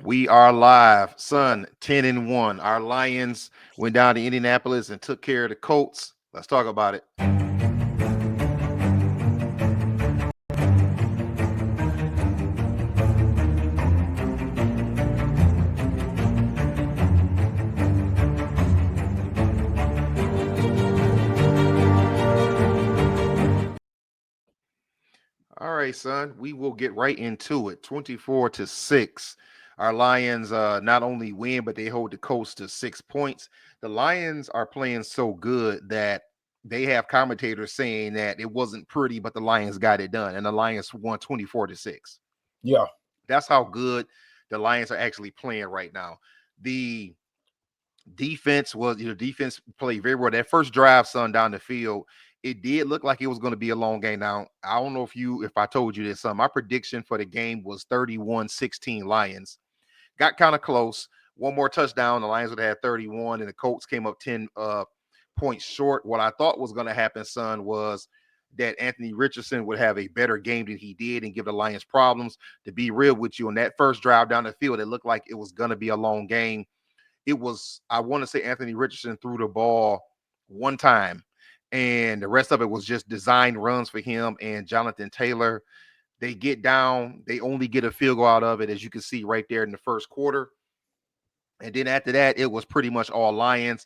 We are live, son. 10-1. Our Lions went down to Indianapolis and took care of the Colts. Let's talk about it. All right, son. We will get right into it. 24-6. Our Lions not only win, but they hold the Colts to 6 points. The Lions are playing so good that they have commentators saying that it wasn't pretty, but the Lions got it done, and the Lions won 24-6. Yeah. That's how good the Lions are actually playing right now. The defense played very well. That first drive, son, down the field, it did look like it was going to be a long game. Now, I don't know if I told you this, son. My prediction for the game was 31-16 Lions. Got kind of close. One more touchdown, the Lions would have had 31, and the Colts came up 10 points short. What I thought was going to happen, son, was that Anthony Richardson would have a better game than he did and give the Lions problems. To be real with you, on that first drive down the field, it looked like it was going to be a long game. It was, I want to say, Anthony Richardson threw the ball one time, and the rest of it was just designed runs for him and Jonathan Taylor. They get down, they only get a field goal out of it, as you can see right there in the first quarter. And then after that, it was pretty much all Lions.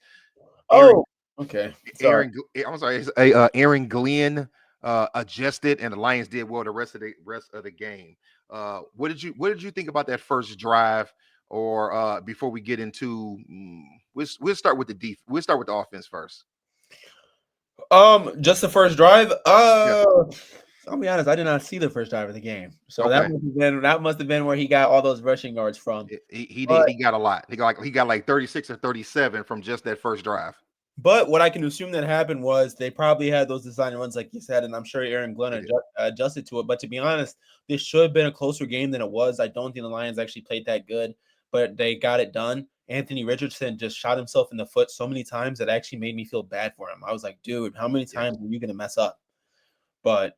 Oh, okay. Sorry. Aaron Glenn adjusted, and the Lions did well the rest of the game. What did you think about that first drive? Or before we get into, we'll start with we'll start with the offense first. Just the first drive. Yeah. I'll be honest, I did not see the first drive of the game, so Okay. that must have been where he got all those rushing yards from. He did. He got a lot. He got like 36 or 37 from just that first drive. But what I can assume that happened was they probably had those design runs, like you said, and I'm sure Aaron Glenn adjusted to it. But to be honest, this should have been a closer game than it was. I don't think the Lions actually played that good, but they got it done. Anthony Richardson just shot himself in the foot so many times that actually made me feel bad for him. I was like, dude, how many times are you going to mess up? But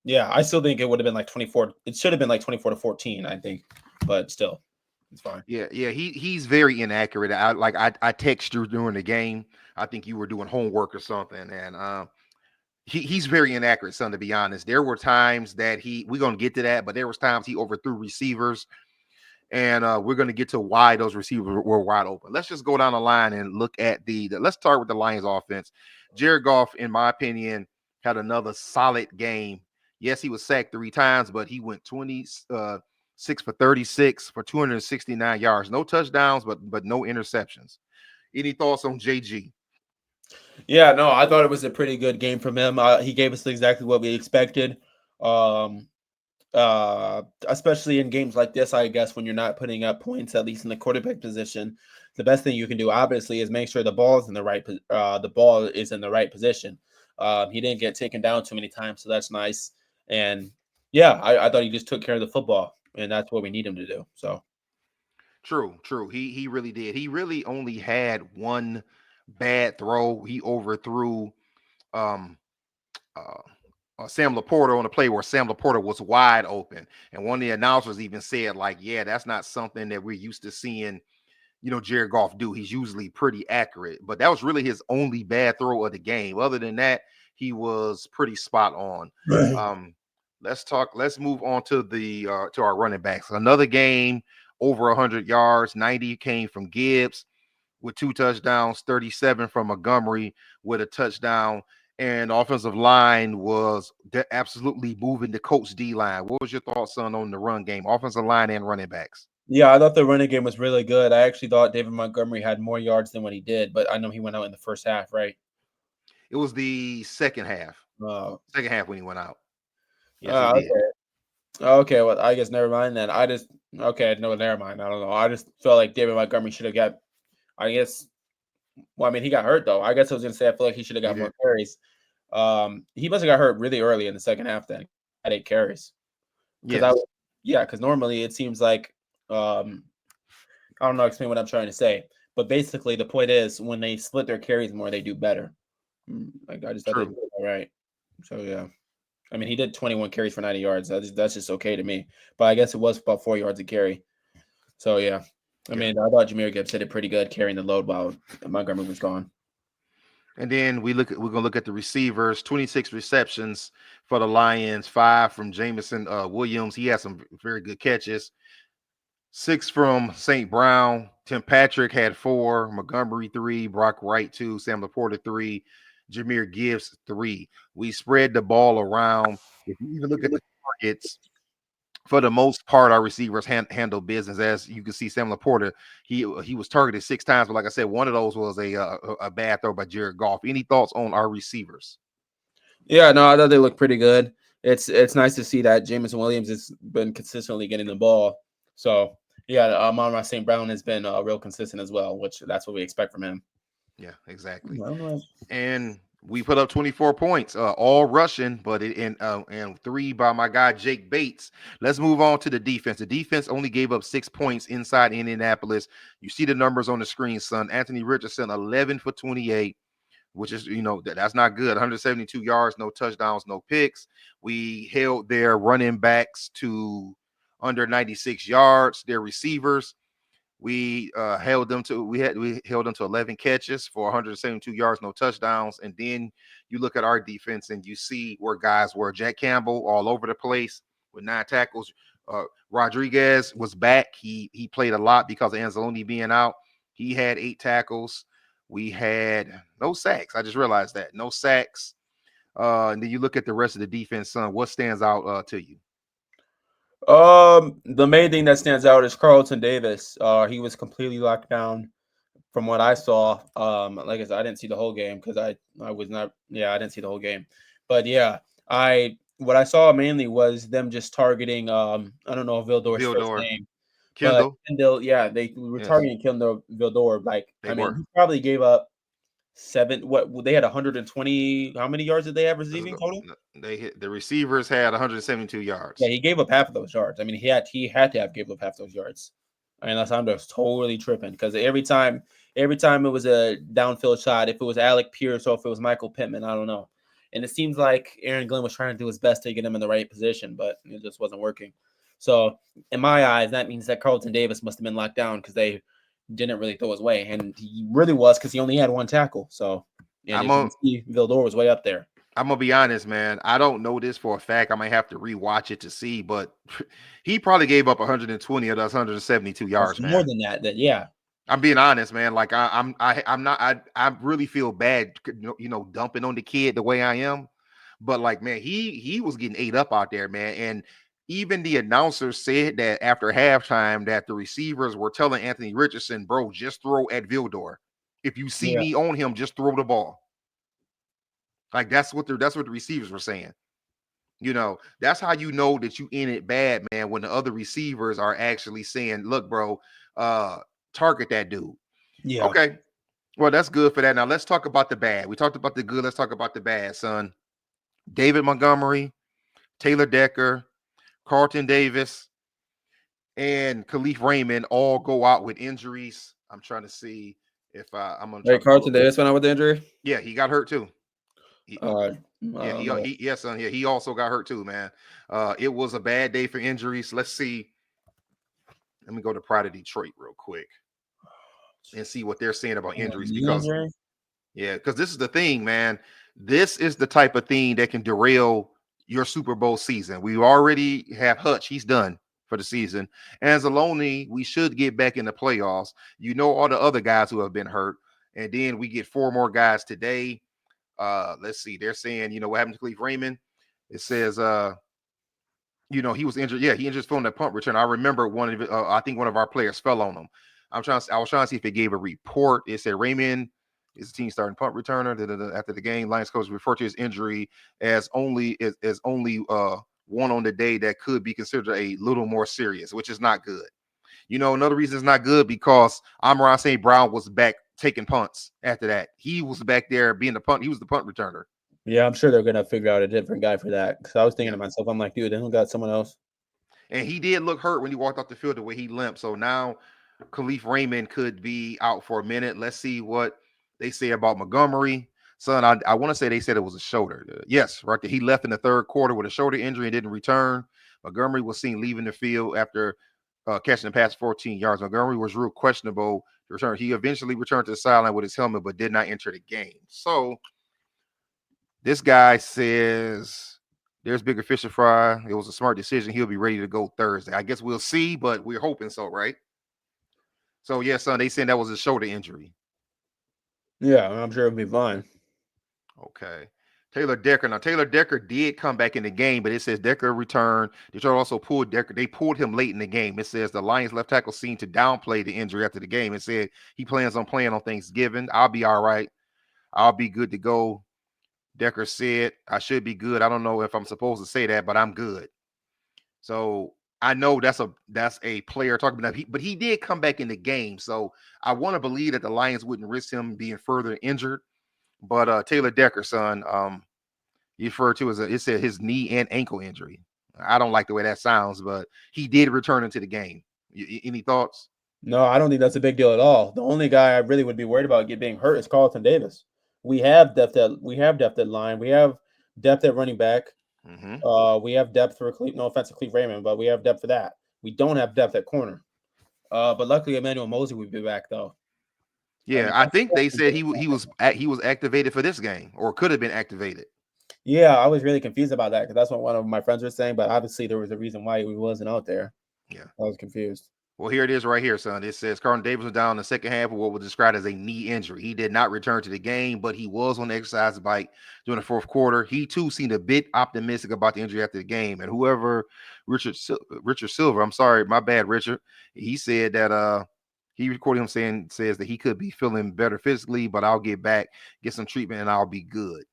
yeah, I still think it would have been like 24. It should have been like 24-14, I think, but still, it's fine. Yeah. He's very inaccurate. I text you during the game. I think you were doing homework or something, and he's very inaccurate, son. To be honest, there were times that we're gonna get to that, but there was times he overthrew receivers, and we're gonna get to why those receivers were wide open. Let's just go down the line and look at let's start with the Lions offense. Jared Goff, in my opinion, had another solid game. Yes, he was sacked 3 times, but he went 6 for 36 for 269 yards. No touchdowns, but no interceptions. Any thoughts on JG? Yeah, no, I thought it was a pretty good game from him. He gave us exactly what we expected. Especially in games like this, I guess, when you're not putting up points, at least in the quarterback position, the best thing you can do, obviously, is make sure the ball is in the right position. He didn't get taken down too many times, so that's nice. And yeah, I thought he just took care of the football, and that's what we need him to do. So True. He really did. He really only had one bad throw. He overthrew um Sam Laporta on a play where Sam Laporta was wide open, and one of the announcers even said, like, yeah, that's not something that we're used to seeing, Jared Goff do. He's usually pretty accurate, but that was really his only bad throw of the game. Other than that, he was pretty spot on. Let's move on to to our running backs. Another game over 100 yards. 90 came from Gibbs with 2 touchdowns, 37 from Montgomery with a touchdown. And the offensive line was absolutely moving the Colts D line. What was your thoughts on the run game, offensive line and running backs? yeah, I thought the running game was really good. I actually thought David Montgomery had more yards than what he did, but I know he went out in the first half, right? It was the second half. Uh, Second half when he went out. Yes, he did. okay. Okay, well, I guess never mind then. Okay, no, never mind. I don't know. I just felt like David Montgomery should have got, I guess, well, I mean, he got hurt though. I guess I was going to say, I feel like he should have got more carries. He must have got hurt really early in the second half then. Had 8 carries. Yes. Because normally it seems like, I don't know, explain what I'm trying to say. But basically the point is when they split their carries more, they do better. Like I just thought they did all right. So yeah. I mean, he did 21 carries for 90 yards. That's just okay to me. But I guess it was about 4 yards a carry. So yeah, I Yeah. mean, I thought Jahmyr Gibbs did it pretty good carrying the load while Montgomery was gone. And then we're gonna look at the receivers, 26 receptions for the Lions, 5 from Jameson Williams. He had some very good catches. 6 from St. Brown. Tim Patrick had 4, Montgomery 3, Brock Wright 2, Sam Laporta 3, Jahmyr Gibbs 3. We spread the ball around. If you even look at the targets, for the most part, our receivers handle business. As you can see, Sam Laporta, he was targeted 6 times, but like I said, one of those was a bad throw by Jared Goff. Any thoughts on our receivers? Yeah, no, I thought they look pretty good. It's nice to see that Jameson Williams has been consistently getting the ball. So yeah, Amon St. Brown has been real consistent as well, which that's what we expect from him. Yeah, exactly. Well, And we put up 24 points, all rushing, but and 3 by my guy Jake Bates. Let's move on to the defense. The defense only gave up 6 points inside Indianapolis. You see the numbers on the screen, son. Anthony Richardson, 11 for 28, which is, that's not good. 172 yards, no touchdowns, no picks. We held their running backs to under 96 yards. Their receivers, we held them to 11 catches for 172 yards, no touchdowns. And then you look at our defense and you see where guys were. Jack Campbell all over the place with 9 tackles. Rodriguez was back. He played a lot because of Anzalone being out. He had 8 tackles. We had no sacks. I just realized that. No sacks. And then you look at the rest of the defense, son. What stands out to you? the main thing that stands out is Carlton Davis. He was completely locked down from what I saw. Like I said, I didn't see the whole game because I was not. Yeah, I didn't see the whole game, but yeah, what I saw mainly was them just targeting. I don't know Vildor's first Vildor, name, but Kindle. Kindle. Yeah, they were Yes, targeting Kindle Vildor. Like, they I mean, were. he probably gave up 7. What they had 120. How many yards did they have Let's receiving go. total? They hit the receivers had 172 Yeah, yards. he gave up half of those yards. I mean, he had to have gave up half those yards. I mean, I'm just totally tripping because every time it was a downfield shot, if it was Alec Pierce or if it was Michael Pittman, I don't know. And it seems like Aaron Glenn was trying to do his best to get him in the right position, but it just wasn't working. So, in my eyes, that means that Carlton Davis must have been locked down because they didn't really throw his way, and he really was because he only had 1 tackle. So, and I'm as you a can see, Vildor was way up there. I'm gonna be honest, man. I don't know this for a fact. I might have to rewatch it to see, but he probably gave up 120 of those 172 That's yards, more man. than that. That yeah, I'm being honest, man. Like I'm not. I really feel bad, dumping on the kid the way I am. But like, man, he was getting ate up out there, man. And even the announcers said that after halftime that the receivers were telling Anthony Richardson, bro, just throw at Vildor. If you see yeah, me on him, just throw the ball. Like that's what the receivers were saying. That's how you know that you in it bad, man, when the other receivers are actually saying, look, bro, uh, target that dude. yeah. Okay. Well, that's good for that. Now let's talk about the bad. We talked about the good. Let's talk about the bad, son. David Montgomery, Taylor Decker, Carlton Davis, and Khalif Raymond all go out with injuries. I'm trying to see if I'm gonna try Wait, to pull Carlton up. Davis went out with the injury. Yeah, he got hurt too. He, Uh, I yeah, don't know. yes, son. Yeah, he also got hurt too, man. It was a bad day for injuries. Let's see. Let me go to Pride of Detroit real quick and see what they're saying about injuries Knee because injury? because this is the thing, man. This is the type of thing that can derail your Super Bowl season. We already have Hutch; he's done for the season. And Zaloni, we should get back in the playoffs. All the other guys who have been hurt, and then we get 4 more guys today. Let's see. They're saying, what happened to Cleve Raymond? It says, he was injured. Yeah, he injured from the punt return. I remember I think one of our players fell on him. I was trying to see if it gave a report. It said Raymond is the team starting punt returner. After the game, Lions coach referred to his injury as only one on the day that could be considered a little more serious, which is not good. Another reason it's not good because Amon St. Brown was back taking punts after that. He was back there being the punt. He was the punt returner. Yeah, I'm sure they're gonna figure out a different guy for that. Because I was thinking Yeah. to myself, I'm like, dude, they don't got someone else. And he did look hurt when he walked off the field the way he limped. So now Khalif Raymond could be out for a minute. Let's see what they say about Montgomery. Son, I want to say they said it was a shoulder. Yes, right there. He left in the third quarter with a shoulder injury and didn't return. Montgomery was seen leaving the field after catching the pass 14 yards. Montgomery was real questionable to return. He eventually returned to the sideline with his helmet, but did not enter the game. So this guy says there's bigger fish to fry. It was a smart decision. He'll be ready to go Thursday. I guess we'll see, but we're hoping so, right? So yeah, son, they said that was a shoulder injury. Yeah, I'm sure it'll be fine. Okay. Taylor Decker. Now, Taylor Decker did come back in the game, but it says Decker returned. Detroit also pulled Decker. They pulled him late in the game. It says the Lions left tackle seemed to downplay the injury after the game and said he plans on playing on Thanksgiving. I'll be all right. I'll be good to go. Decker said, I should be good. I don't know if I'm supposed to say that, but I'm good. So I know that's a player talking about that, but he did come back in the game. So I want to believe that the Lions wouldn't risk him being further injured. But Taylor Decker, son, you refer to as it said his knee and ankle injury. I don't like the way that sounds, but he did return into the game. Any thoughts? No, I don't think that's a big deal at all. The only guy I really would be worried about being hurt is Carlton Davis. We have depth at line. We have depth at running back. Mm-hmm. We have depth for no offense to Cleve Raymond, but we have depth for that. We don't have depth at corner. But luckily Emmanuel Mosley would be back though. Yeah, I think they said he was activated for this game or could have been activated. Yeah, I was really confused about that because that's what one of my friends was saying. But obviously there was a reason why he wasn't out there. Yeah. I was confused. Well, here it is right here, son. It says Carlton Davis was down in the second half of what was described as a knee injury. He did not return to the game, but he was on the exercise bike during the fourth quarter. He, too, seemed a bit optimistic about the injury after the game. And whoever, Richard Silver, I'm sorry, my bad, Richard, he said that he recorded him says that he could be feeling better physically, but I'll get back, get some treatment, and I'll be good.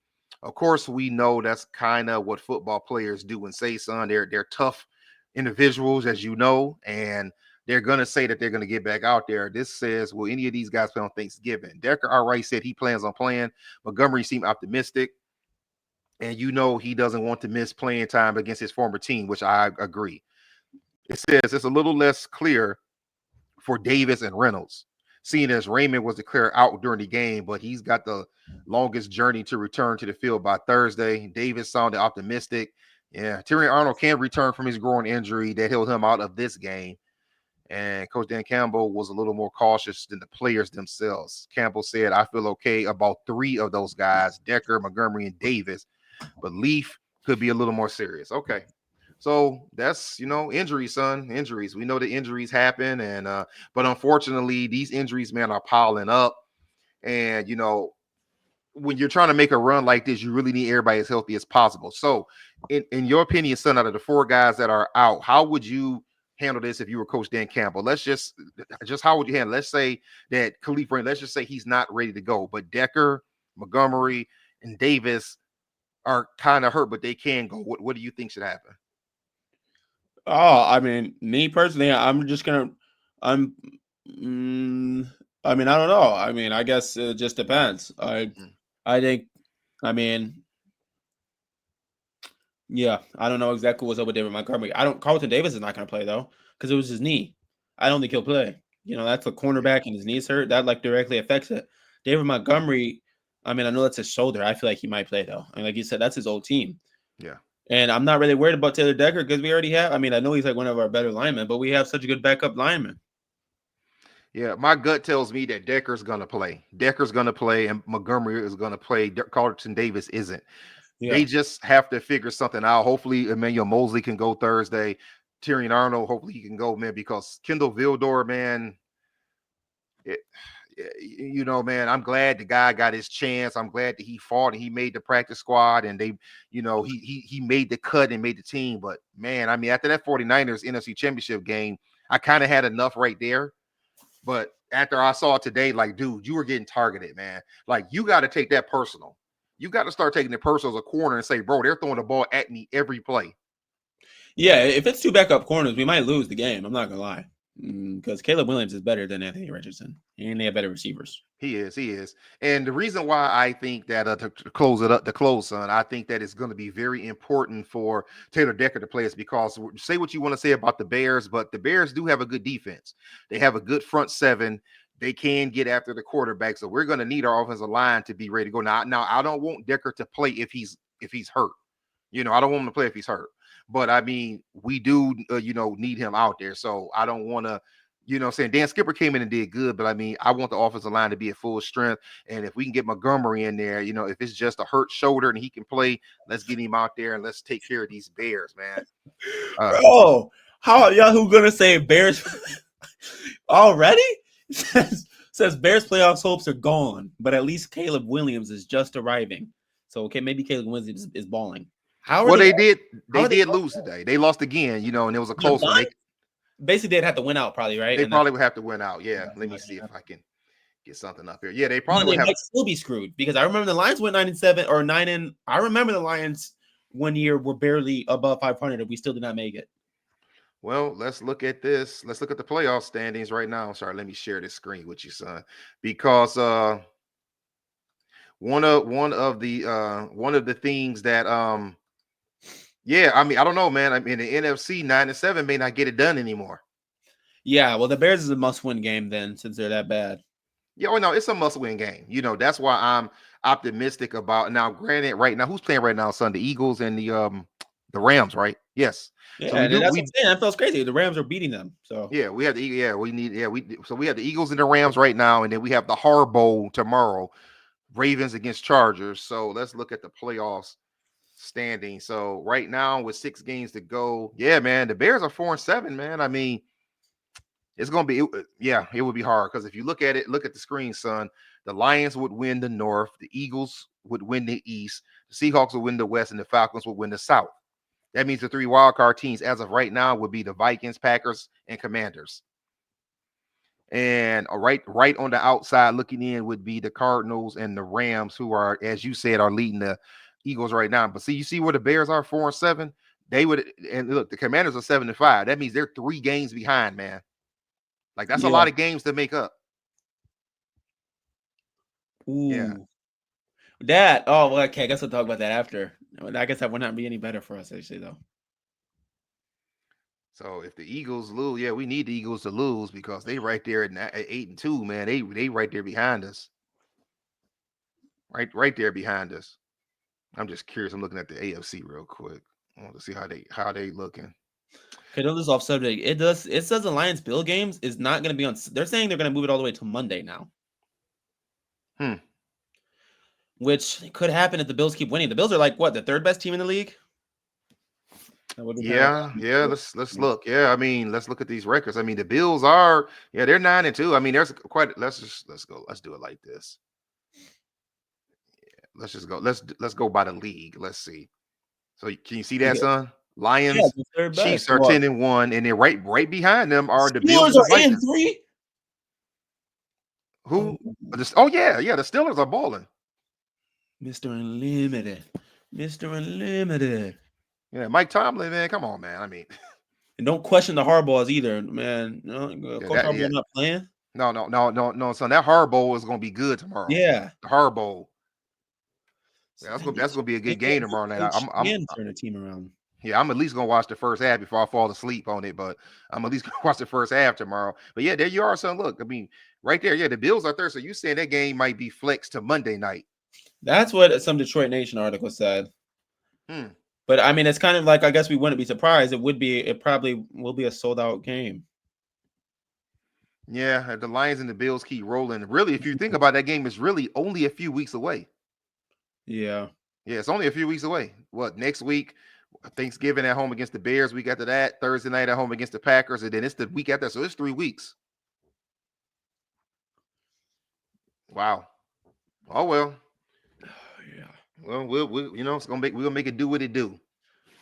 Of course, we know that's kind of what football players do and say, son. They're tough individuals, as you know, and they're going to say that they're going to get back out there. This says, will any of these guys play on Thanksgiving? Decker already said he plans on playing. Montgomery seemed optimistic. And you know he doesn't want to miss playing time against his former team, which I agree. It says it's a little less clear for Davis and Reynolds, seeing as Raymond was declared out during the game, but he's got the longest journey to return to the field by Thursday. Davis sounded optimistic. Yeah, Terry Arnold can return from his groin injury that held him out of this game. And Coach Dan Campbell was a little more cautious than the players themselves. Campbell said, I feel okay about three of those guys, Decker, Montgomery, and Davis, but Leaf could be a little more serious. Okay. So that's, injuries, son, injuries. We know the injuries happen. But unfortunately, these injuries, man, are piling up. And, when you're trying to make a run like this, you really need everybody as healthy as possible. So in your opinion, son, out of the four guys that are out, how would you handle this if you were Coach Dan Campbell? Let's just how would you handle? Let's say that Khalif Rain, let's just say he's not ready to go, but Decker, Montgomery, and Davis are kind of hurt, but they can go. What do you think should happen? Oh, I mean, me personally, I mean, I don't know. I mean, I guess it just depends. I think, I mean, yeah, I don't know exactly what's up with David Montgomery. Carlton Davis is not going to play though, because it was his knee. I don't think he'll play. That's a cornerback and his knee's hurt. That directly affects it. David Montgomery, I mean, I know that's his shoulder. I feel like he might play though. And like you said, that's his old team. Yeah. And I'm not really worried about Taylor Decker because we already have. I mean, I know he's like one of our better linemen, but we have such a good backup lineman. Yeah, my gut tells me that Decker's going to play. Decker's going to play, and Montgomery is going to play. Carlton Davis isn't. Yeah. They just have to figure something out. Hopefully, Emmanuel Mosley can go Thursday. Tyrion Arnold, hopefully he can go, man, because Kindle Vildor, man, man, I'm glad the guy got his chance. I'm glad that he fought and he made the practice squad and they, he made the cut and made the team. But, man, I mean, after that 49ers NFC Championship game, I kind of had enough right there. But after I saw it today, like, dude, you were getting targeted, man. Like, you got to take that personal. You got to start taking it personal as a corner and say, bro, they're throwing the ball at me every play. Yeah, if it's two backup corners, we might lose the game. I'm not going to lie. Because Caleb Williams is better than Anthony Richardson. And they have better receivers. He is. And the reason why I think that to close, son, I think that it's going to be very important for Taylor Decker to play is because say what you want to say about the Bears, but the Bears do have a good defense. They have a good front seven. They can get after the quarterback. So we're going to need our offensive line to be ready to go. Now I don't want Decker to play if he's hurt. I don't want him to play if he's hurt. But I mean, we do, need him out there. So I don't want to, saying Dan Skipper came in and did good, but I mean, I want the offensive line to be at full strength. And if we can get Montgomery in there, if it's just a hurt shoulder and he can play, let's get him out there and let's take care of these Bears, man. Bro, how are y'all who gonna say Bears already? says Bears playoffs hopes are gone, but at least Caleb Williams is just arriving. So okay, maybe Caleb Williams is balling. How are Well, they? they did lose today. They lost again, and it was a close one. Basically, they'd have to win out, probably, right? They probably would have to win out. Yeah. Let me see if I can get something up here. Yeah, they probably would have. Might still be screwed because I remember the Lions went 9-7 or 9. I remember the Lions one year were barely above 500, and we still did not make it. Well, let's look at this. Let's look at the playoff standings right now. Sorry, let me share this screen with you, son, because one of the things that yeah, I mean, I don't know, man. I mean, the NFC 9-7 may not get it done anymore. Yeah, well, the Bears is a must-win game then, since they're that bad. Yeah, well, no, it's a must-win game. That's why I'm optimistic about. Now, granted, right now, who's playing right now, son? The Eagles and the Rams, right? Yes. Yeah, so that's what I'm saying. That feels crazy. The Rams are beating them. So yeah, we have the we have the Eagles and the Rams right now, and then we have the Harbaugh tomorrow, Ravens against Chargers. So let's look at the playoffs standing. So right now with 6 games to go, yeah, man, the Bears are 4-7, man. I mean, it's gonna be it would be hard because if you look at the screen, son, the Lions would win the North, the Eagles would win the East, the Seahawks would win the West, and the Falcons would win the South. That means the 3 wildcard teams as of right now would be the Vikings, Packers, and Commanders. And right on the outside looking in would be the Cardinals and the Rams, who are, as you said, are leading the Eagles right now. But see, you see where the Bears are 4-7? They would, and look, the Commanders are 7-5. That means they're 3 games behind, man. Like that's a lot of games to make up. Ooh. Yeah. Oh, well, okay. I guess we'll talk about that after. I guess that would not be any better for us, actually, though. So if the Eagles lose, yeah, we need the Eagles to lose because they right there at 8-2, man. They right there behind us. Right there behind us. I'm just curious. I'm looking at the AFC real quick. I want to see how they looking. Okay, don't this off subject. It says the Lions Bill games is not going to be on. They're saying they're going to move it all the way to Monday now. Which could happen if the Bills keep winning. The Bills are like what, the 3rd best team in the league? Yeah. Let's look. Yeah, I mean, let's look at these records. I mean, the Bills are they're 9-2. I mean, there's quite. Let's go. Let's do it like this. Yeah, let's just go. Let's go by the league. Let's see. So can you see that, son? Lions, Chiefs are 10-1, and then right behind them are the Bills. Steelers are 8-3. Who? Oh yeah, the Steelers are balling. Mr. Unlimited. Yeah, Mike Tomlin, man, come on, man. I mean, and don't question the Hardballs either, man. Coach Harbaugh not playing. No, son. That Harbaugh is going to be good tomorrow. Yeah, the Harbaugh. Yeah, that's gonna be a good game tomorrow night. I'm turn the team around. Yeah, I'm at least gonna watch the first half before I fall asleep on it, but I'm at least gonna watch the first half tomorrow. But yeah, there you are, son. Look, I mean, right there, yeah, the Bills are there. So you saying that game might be flexed to Monday night? That's what some Detroit Nation article said. But I mean, it's kind of like, I guess we wouldn't be surprised. It probably will be a sold out game. Yeah, the Lions and the Bills keep rolling. Really, if you think about that game, it's really only a few weeks away. Yeah, it's only a few weeks away. What, next week? Thanksgiving at home against the Bears. Week after that, Thursday night at home against the Packers, and then it's the week after. So it's 3 weeks. Wow. Oh well. Yeah. Well, it's we'll make it do what it do.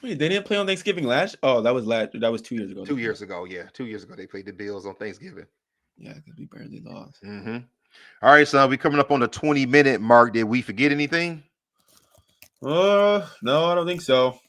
Wait, they didn't play on Thanksgiving last? Oh, that was 2 years ago. 2 years ago, yeah. 2 years ago they played the Bills on Thanksgiving. Yeah, because we barely lost. All right, so we're coming up on the 20-minute mark. Did we forget anything? No, I don't think so.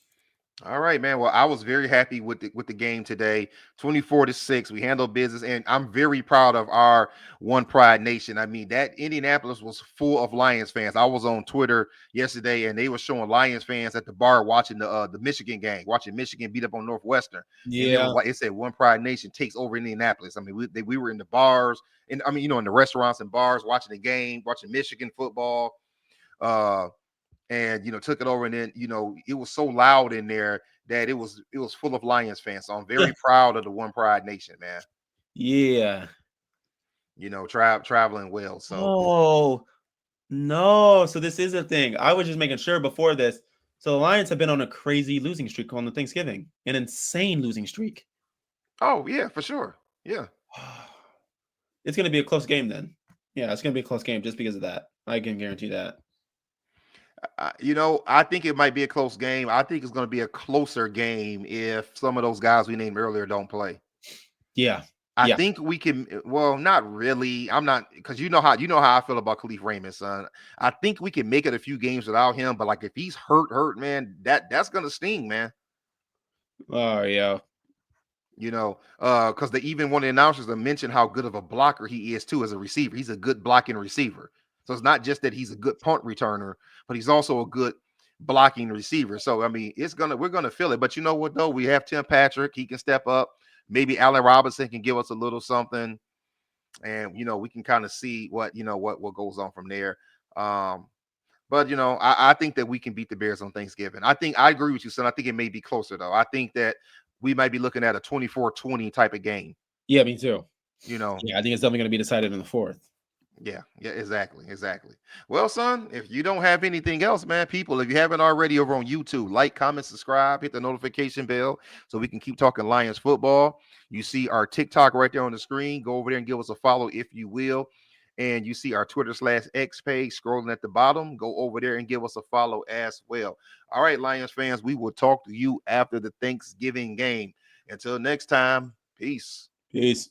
All right, man. Well, I was very happy with the game today. 24-6. We handled business, and I'm very proud of our One Pride Nation. I mean, that Indianapolis was full of Lions fans. I was on Twitter yesterday, and they were showing Lions fans at the bar watching the Michigan game, watching Michigan beat up on Northwestern. Yeah, and it said One Pride Nation takes over Indianapolis. I mean, we were in the bars, and I mean, in the restaurants and bars watching the game, watching Michigan football. And took it over, and then it was so loud in there that it was full of Lions fans. So I'm very proud of the One Pride Nation, man. Yeah. Traveling well. So Oh, no. So this is a thing. I was just making sure before this. So the Lions have been on a crazy losing streak on the Thanksgiving, an insane losing streak. oh yeah, for sure. Yeah. It's going to be a close game then. Yeah, it's going to be a close game just because of that. I can guarantee that. I think it might be a close game. I think it's going to be a closer game if some of those guys we named earlier don't play. Yeah. I Yeah. think we can. Well, not really. I'm not because you know how I feel about Khalif Raymond, son. I think we can make it a few games without him, but like if he's hurt, man, that's gonna sting, man. Oh, yeah. Because even one of the announcers mentioned how good of a blocker he is too as a receiver. He's a good blocking receiver. So it's not just that he's a good punt returner, but he's also a good blocking receiver. So I mean, we're gonna feel it. But you know what though? We have Tim Patrick. He can step up. Maybe Allen Robinson can give us a little something, and we can kind of see what goes on from there. But I think that we can beat the Bears on Thanksgiving. I agree with you, son. I think it may be closer though. I think that we might be looking at a 24-20 type of game. Yeah, me too. You know, Yeah, I think it's definitely going to be decided in the fourth. yeah, exactly. Well, son, if you don't have anything else, man, people, if you haven't already over on YouTube, like, comment, subscribe, hit the notification bell so we can keep talking Lions football. You see our TikTok right there on the screen. Go over there and give us a follow if you will. And you see our Twitter/X page scrolling at the bottom. Go over there and give us a follow as well. All right, Lions fans, we will talk to you after the Thanksgiving game. Until next time, peace. Peace.